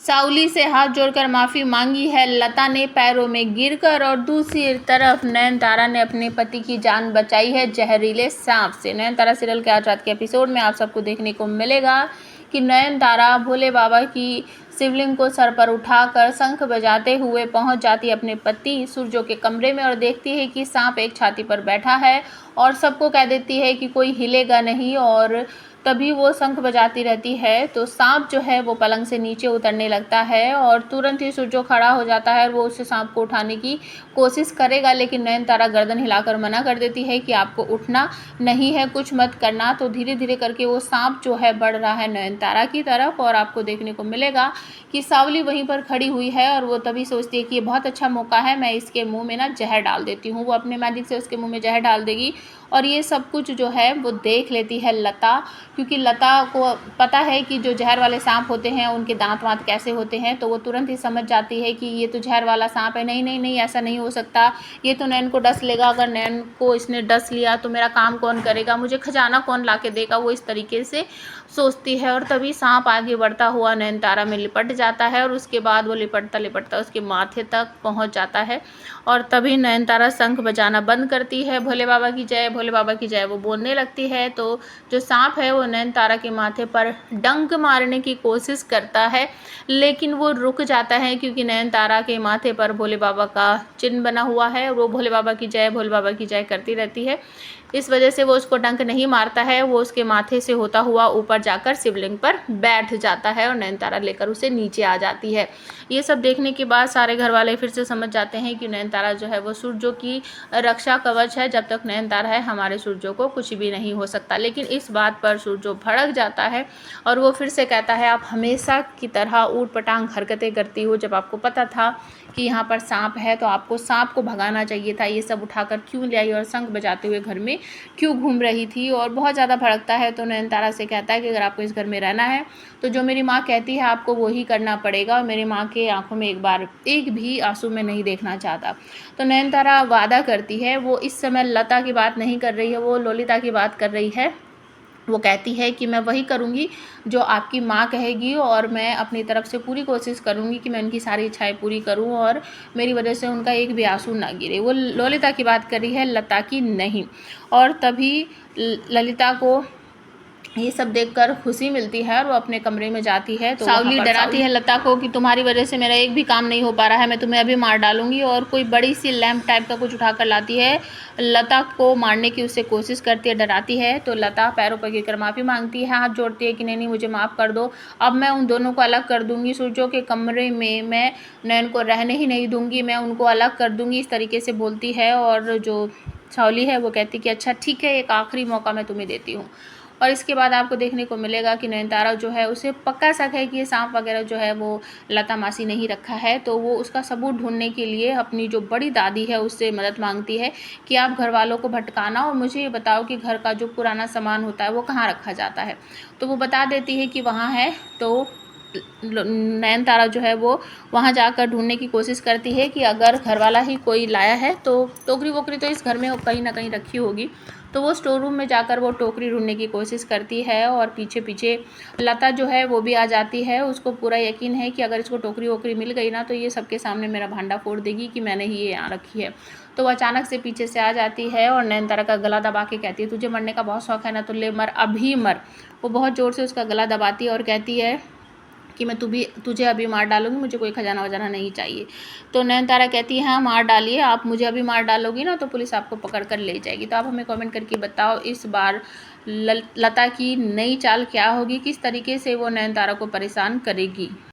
सावली से हाथ जोड़कर माफ़ी मांगी है लता ने पैरों में गिरकर। और दूसरी तरफ नयनतारा ने अपने पति की जान बचाई है जहरीले सांप से। नयनतारा सीरियल के आज रात के एपिसोड में आप सबको देखने को मिलेगा कि नयनतारा भोले बाबा की शिवलिंग को सर पर उठाकर शंख बजाते हुए पहुंच जाती है अपने पति सूरजो के कमरे में और देखती है कि सांप एक छाती पर बैठा है और सबको कह देती है कि कोई हिलेगा नहीं। और तभी वो शंख बजाती रहती है तो सांप जो है वो पलंग से नीचे उतरने लगता है और तुरंत ही सूरजो खड़ा हो जाता है और वो उस सांप को उठाने की कोशिश करेगा, लेकिन नयनतारा गर्दन हिलाकर मना कर देती है कि आपको उठना नहीं है, कुछ मत करना। तो धीरे धीरे करके वो सांप जो है बढ़ रहा है नयनतारा की तरफ और आपको देखने को मिलेगा कि सावली वहीं पर खड़ी हुई है और वो तभी सोचती है कि ये बहुत अच्छा मौका है, मैं इसके मुंह में ना जहर डाल देती हूँ। वो अपने मैजिक से उसके मुंह में जहर डाल देगी और ये सब कुछ जो है वो देख लेती है लता, क्योंकि लता को पता है कि जो जहर वाले सांप होते हैं उनके दांत वांत कैसे होते हैं। तो वो तुरंत ही समझ जाती है कि ये तो जहर वाला सांप है, नहीं नहीं नहीं ऐसा नहीं हो सकता, ये तो नैन को डस लेगा, अगर नैन को इसने डस लिया तो मेरा काम कौन करेगा, मुझे खजाना कौन ला के देगा। वो इस तरीके से सोचती है और तभी सांप आगे बढ़ता हुआ नयनतारा में लिपट जाता है और उसके बाद वो लिपटता लिपटता उसके माथे तक पहुंच जाता है और तभी नयनतारा शंख बजाना बंद करती है, भोले बाबा की जय, भोले बाबा की जय वो बोलने लगती है। तो जो सांप है वो नयनतारा के माथे पर डंक मारने की कोशिश करता है, लेकिन वो रुक जाता है क्योंकि नयनतारा के माथे पर भोले बाबा का चिन्ह बना हुआ है और वो भोले बाबा की जय, भोले बाबा की जय करती रहती है। इस वजह से वो उसको डंक नहीं मारता है, वो उसके माथे से होता हुआ ऊपर जाकर शिवलिंग पर बैठ जाता है और नयनतारा लेकर उसे नीचे आ जाती है। ये सब देखने के बाद सारे घर वाले फिर से समझ जाते हैं कि नयनतारा जो है वो सूरजो की रक्षा कवच है, जब तक नयनतारा है हमारे सूरजो को कुछ भी नहीं हो सकता। लेकिन इस बात पर सूरजो भड़क जाता है और वो फिर से कहता है आप हमेशा की तरह ऊट पटांग हरकतें करती हो, जब आपको पता था कि यहाँ पर सांप है तो आपको सांप को भगाना चाहिए था, ये सब उठाकर क्यों ले आई और शंख बजाते हुए घर में क्यों घूम रही थी। और बहुत ज़्यादा भड़कता है तो नयनतारा से कहता है कि अगर आपको इस घर में रहना है तो जो मेरी माँ कहती है आपको वो ही करना पड़ेगा और मेरी माँ के आंखों में एक भी आंसू मैं नहीं देखना चाहता। तो नयनतारा वादा करती है, वो इस समय लता की बात नहीं कर रही है, वो ललिता की बात कर रही है। वो कहती है कि मैं वही करूँगी जो आपकी माँ कहेगी और मैं अपनी तरफ से पूरी कोशिश करूँगी कि मैं उनकी सारी इच्छाएं पूरी करूँ और मेरी वजह से उनका एक भी आंसू ना गिरे। वो ललिता की बात कर रही है, लता की नहीं। और तभी ललिता को ये सब देखकर खुशी मिलती है और वो अपने कमरे में जाती है तो सावली डराती है लता को कि तुम्हारी वजह से मेरा एक भी काम नहीं हो पा रहा है, मैं तुम्हें अभी मार डालूंगी। और कोई बड़ी सी लैंप टाइप का कुछ उठाकर लाती है, लता को मारने की उससे कोशिश करती है, डराती है। तो लता पैरों पर गिरकर माफ़ी मांगती है, हाथ जोड़ती है कि नहीं नहीं मुझे माफ़ कर दो, अब मैं उन दोनों को अलग कर दूंगी, सूरजो के कमरे में मैं नैन को रहने ही नहीं दूंगी, मैं उनको अलग कर दूंगी, इस तरीके से बोलती है। और जो सावली है वो कहती कि अच्छा ठीक है, एक आखिरी मौका मैं तुम्हें देती हूँ। और इसके बाद आपको देखने को मिलेगा कि नयनतारा जो है उसे पक्का शक है कि ये सांप वगैरह जो है वो लता मासी नहीं रखा है। तो वो उसका सबूत ढूंढने के लिए अपनी जो बड़ी दादी है उससे मदद मांगती है कि आप घर वालों को भटकाना और मुझे ये बताओ कि घर का जो पुराना सामान होता है वो कहाँ रखा जाता है। तो वो बता देती है कि वहाँ है। तो नयनतारा जो है वो वहाँ जाकर ढूंढने की कोशिश करती है कि अगर घर वाला ही कोई लाया है तो टोकरी वोकरी तो इस घर में कहीं ना कहीं रखी होगी। तो वो स्टोर रूम में जाकर वो टोकरी ढूंढने की कोशिश करती है और पीछे पीछे लता जो है वो भी आ जाती है। उसको पूरा यकीन है कि अगर इसको टोकरी वोकरी मिल गई ना तो ये सबके सामने मेरा भांडा फोड़ देगी कि मैंने ही ये यहाँ रखी है। तो वो अचानक से पीछे से आ जाती है और नयनतारा का गला दबा के कहती है तुझे मरने का बहुत शौक है ना, तो ले मर, अभी मर। वो बहुत ज़ोर से उसका गला दबाती है और कहती है कि मैं तुझे अभी मार डालूंगी, मुझे कोई खजाना वजाना नहीं चाहिए। तो नयनतारा कहती है हाँ मार डालिए, आप मुझे अभी मार डालोगी ना तो पुलिस आपको पकड़ कर ले जाएगी। तो आप हमें कमेंट करके बताओ इस बार लता की नई चाल क्या होगी, किस तरीके से वो नयनतारा को परेशान करेगी।